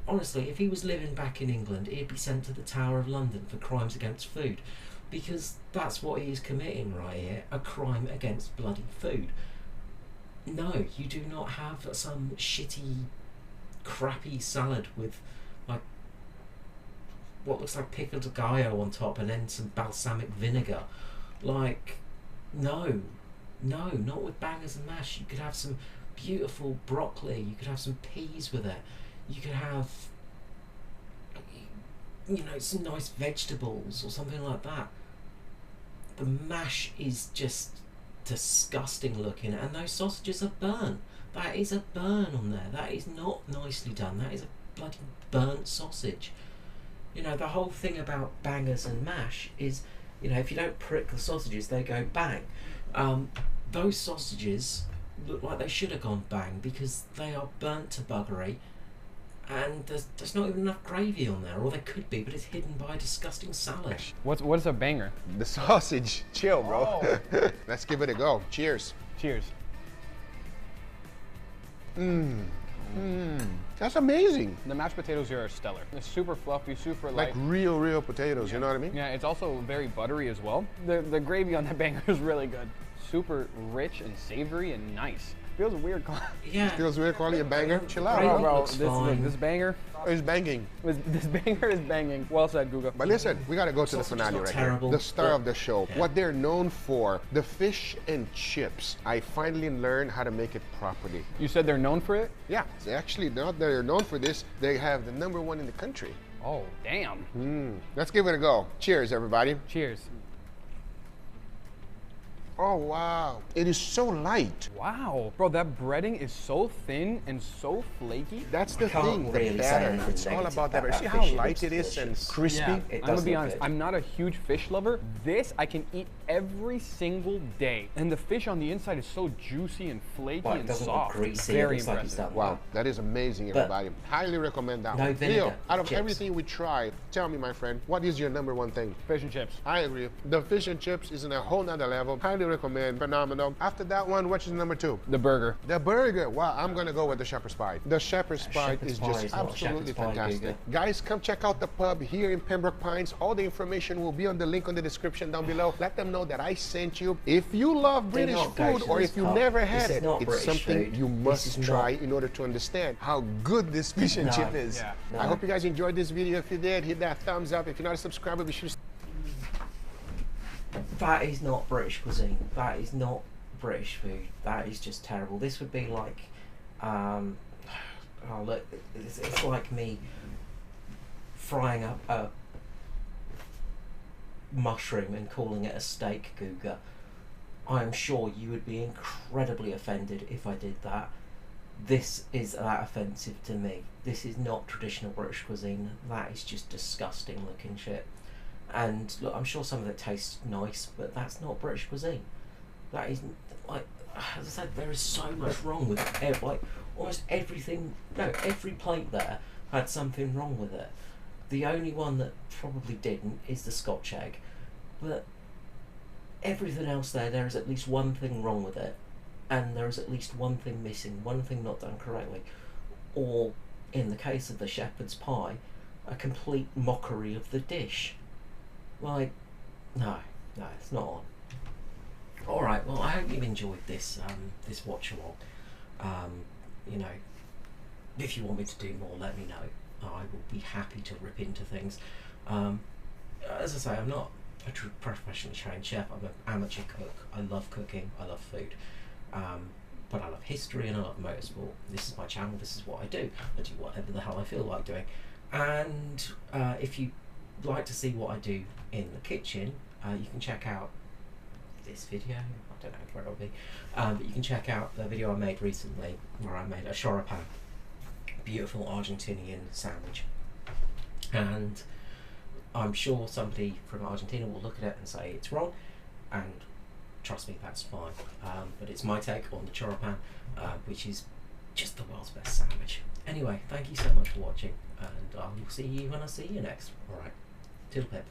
honestly, if he was living back in England, he'd be sent to the Tower of London for crimes against food, because that's what he is committing right here, a crime against bloody food. No, you do not have some shitty, crappy salad with, like, what looks like pickled gallo on top and then some balsamic vinegar. Like, no, not with bangers and mash. You could have some beautiful broccoli, you could have some peas with it, you could have, you know, some nice vegetables or something like that. The mash is just disgusting looking, and those sausages are burnt. That is a burn on there. That is not nicely done. That is a bloody burnt sausage. You know, the whole thing about bangers and mash is, you know, if you don't prick the sausages, they go bang. Those sausages look like they should have gone bang because they are burnt to buggery, and there's not even enough gravy on there, or there could be, but it's hidden by a disgusting salad. What's a banger? The sausage. Chill, bro. Oh. Let's give it a go. Cheers. Cheers. That's amazing. The mashed potatoes here are stellar. It's super fluffy, super Like light. real potatoes, you know what I mean? Yeah, it's also very buttery as well. The gravy on that banger is really good. super rich and savory and nice. Feels weird. Yeah. Feels weird calling it a banger. Chill out, Right. Oh, bro. bro, Looks fine. this banger, It's banging. this banger is banging. Well said, Guga. But listen, we gotta go to the Sausage is finale not right terrible, here. The star but- of the show. Yeah. What they're known for, the fish and chips. I finally learned how to make it properly. You said they're known for it? Yeah, they actually, not that they're known for this, they have the #1 in the country. Oh, damn. Let's give it a go. Cheers, everybody. Cheers. Oh, wow. It is so light. Wow. Bro, that breading is so thin and so flaky. That's the can't thing, the really say batter. anything It's all negative about that. about See that how fish. It light looks it is and delicious. crispy? Yeah, It I'm does gonna be look honest, good. I'm not a huge fish lover. This I can eat every single day. And the fish on the inside is so juicy and flaky But it and doesn't soft. look greasy. Very It looks like it's impressive. done Wow, that is amazing, But everybody. Highly recommend that no one. vinegar, Leo, out of chips. everything we tried, tell me, my friend, what is your #1 thing? Fish and chips. I agree. The fish and chips is in a whole nother level. Highly recommend. Phenomenal. After that one, which is #2? The burger. The burger. Wow, I'm gonna go with the shepherd's pie. The shepherd's pie shepherd's is pie just is not absolutely shepherd's pie, fantastic. Guga. Guys, come check out the pub here in Pembroke Pines. All the information will be on the link on the description down below. Let them know that I sent you. If you love British not go food to or this if you pub. never This had is it, not it's British something food. you This must is try not- in order to understand how good this fish and No. chip is. Yeah. I No. hope you guys enjoyed this video. If you did, hit that thumbs up. If you're not a subscriber, be sure to That is not British cuisine. That is not British food. That is just terrible. This would be like, oh look, it's like me frying up a mushroom and calling it a steak, Guga. I am sure you would be incredibly offended if I did that. This is that offensive to me. This is not traditional British cuisine. That is just disgusting looking shit. And look, I'm sure some of it tastes nice, but that's not British cuisine. That is, like, as I said, there is so much wrong with it. Like, almost everything, no, every plate there had something wrong with it. The only one that probably didn't is the Scotch egg. But everything else there is at least one thing wrong with it. And there is at least one thing missing, one thing not done correctly. Or, in the case of the shepherd's pie, a complete mockery of the dish. Like, no, it's not on. Alright, well, I hope you've enjoyed this this watch along. You know, if you want me to do more, let me know. I will be happy to rip into things. As I say, I'm not a professionally trained chef. I'm an amateur cook. I love cooking. I love food. But I love history and I love motorsport. This is my channel. This is what I do. I do whatever the hell I feel like doing. And if you like to see what I do in the kitchen, you can check out this video. I don't know where it'll be, but you can check out the video I made recently where I made a choripan, beautiful Argentinian sandwich. And I'm sure somebody from Argentina will look at it and say it's wrong, and trust me, that's fine. But it's my take on the choripan, which is just the world's best sandwich. Anyway, thank you so much for watching, and I will see you when I see you next. Alright, till pip.